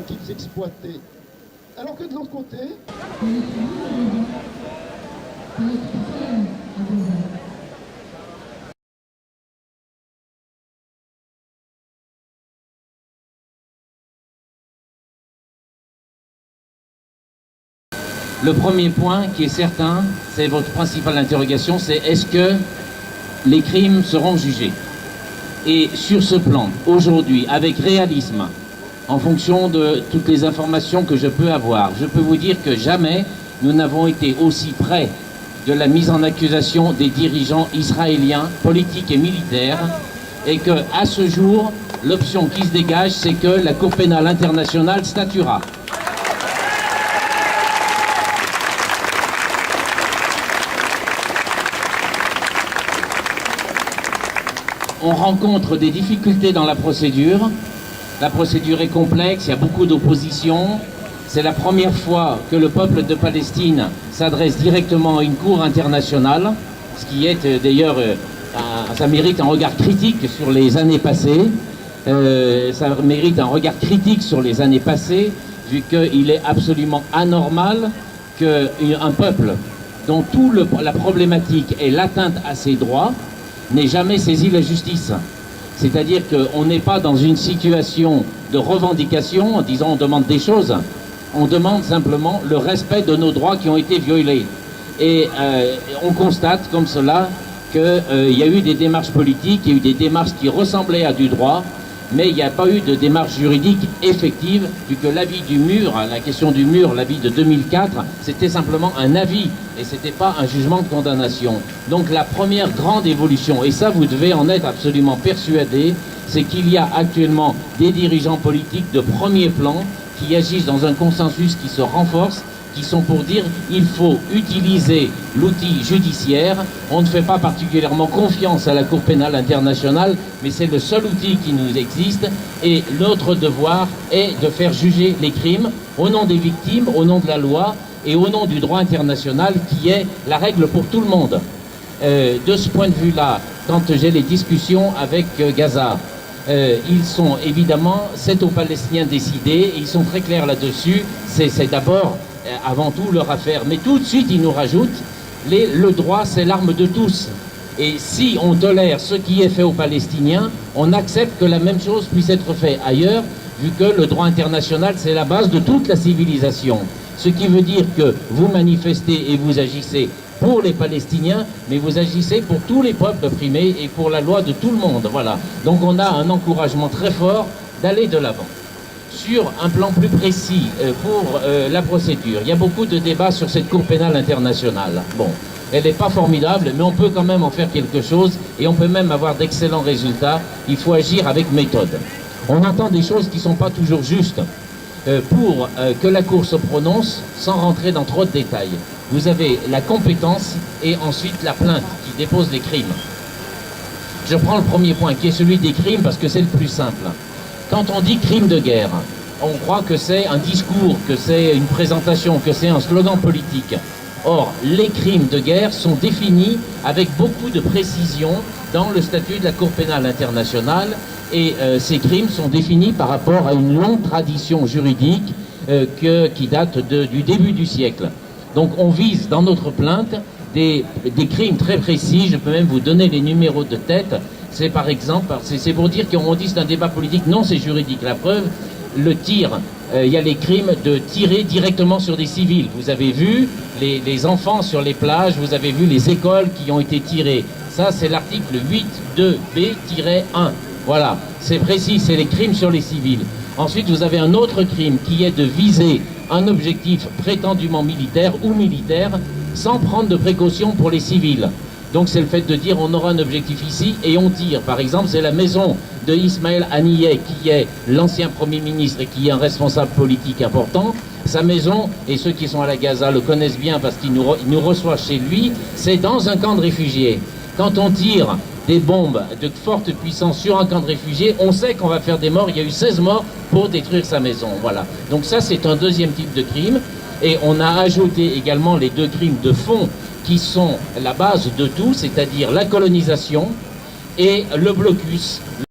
Qu'ils exploitaient. Alors que de l'autre côté, le premier point qui est certain, c'est votre principale interrogation, c'est est-ce que les crimes seront jugés? Et sur ce plan, aujourd'hui, avec réalisme, en fonction de toutes les informations que je peux avoir, je peux vous dire que jamais nous n'avons été aussi près de la mise en accusation des dirigeants israéliens, politiques et militaires, et que, à ce jour, l'option qui se dégage, c'est que la Cour pénale internationale statuera. On rencontre des difficultés dans la procédure. La procédure est complexe, il y a beaucoup d'opposition. C'est la première fois que le peuple de Palestine s'adresse directement à une cour internationale, ce qui est d'ailleurs, ça mérite un regard critique sur les années passées. Ça mérite un regard critique sur les années passées, vu qu'il est absolument anormal qu'un peuple dont la problématique est l'atteinte à ses droits n'ait jamais saisi la justice. C'est-à-dire qu'on n'est pas dans une situation de revendication en disant on demande des choses, on demande simplement le respect de nos droits qui ont été violés. Et on constate comme cela qu'il y a eu des démarches politiques, il y a eu des démarches qui ressemblaient à du droit, mais il n'y a pas eu de démarche juridique effective, vu que l'avis du mur, la question du mur, l'avis de 2004, c'était simplement un avis, et ce n'était pas un jugement de condamnation. Donc la première grande évolution, et ça vous devez en être absolument persuadé, c'est qu'il y a actuellement des dirigeants politiques de premier plan qui agissent dans un consensus qui se renforce, qui sont pour dire il faut utiliser l'outil judiciaire. On ne fait pas particulièrement confiance à la Cour pénale internationale, mais c'est le seul outil qui nous existe, et notre devoir est de faire juger les crimes au nom des victimes, au nom de la loi et au nom du droit international qui est la règle pour tout le monde. De ce point de vue-là, quand j'ai les discussions avec Gaza, ils sont évidemment, c'est aux Palestiniens de décider, et ils sont très clairs là-dessus, c'est d'abord avant tout leur affaire, mais tout de suite ils nous rajoutent le droit c'est l'arme de tous, et si on tolère ce qui est fait aux Palestiniens, on accepte que la même chose puisse être faite ailleurs, vu que le droit international c'est la base de toute la civilisation, ce qui veut dire que vous manifestez et vous agissez pour les Palestiniens, mais vous agissez pour tous les peuples opprimés et pour la loi de tout le monde, voilà. Donc on a un encouragement très fort d'aller de l'avant. Sur un plan plus précis, pour la procédure, il y a beaucoup de débats sur cette Cour pénale internationale. Bon, elle n'est pas formidable, mais on peut quand même en faire quelque chose, et on peut même avoir d'excellents résultats. Il faut agir avec méthode. On entend des choses qui ne sont pas toujours justes. Pour que la Cour se prononce, sans rentrer dans trop de détails, vous avez la compétence et ensuite la plainte qui dépose les crimes. Je prends le premier point, qui est celui des crimes, parce que c'est le plus simple. Quand on dit crime de guerre, on croit que c'est un discours, que c'est une présentation, que c'est un slogan politique. Or, les crimes de guerre sont définis avec beaucoup de précision dans le statut de la Cour pénale internationale, et ces crimes sont définis par rapport à une longue tradition juridique qui date du début du siècle. Donc on vise dans notre plainte des crimes très précis, je peux même vous donner les numéros de tête. C'est par exemple, c'est pour dire qu'on dit c'est un débat politique, non c'est juridique. La preuve, le tir, il y a les crimes de tirer directement sur des civils. Vous avez vu les enfants sur les plages, vous avez vu les écoles qui ont été tirées. Ça c'est l'article 8.2b-1. Voilà, c'est précis, c'est les crimes sur les civils. Ensuite vous avez un autre crime qui est de viser un objectif prétendument militaire ou militaire sans prendre de précautions pour les civils. Donc c'est le fait de dire on aura un objectif ici et on tire. Par exemple, c'est la maison de Ismaël Haniyeh qui est l'ancien Premier ministre et qui est un responsable politique important. Sa maison, et ceux qui sont à la Gaza le connaissent bien parce qu'il nous reçoit chez lui, c'est dans un camp de réfugiés. Quand on tire des bombes de forte puissance sur un camp de réfugiés, on sait qu'on va faire des morts. Il y a eu 16 morts pour détruire sa maison. Voilà. Donc ça, c'est un deuxième type de crime. Et on a ajouté également les deux crimes de fond qui sont la base de tout, c'est-à-dire la colonisation et le blocus.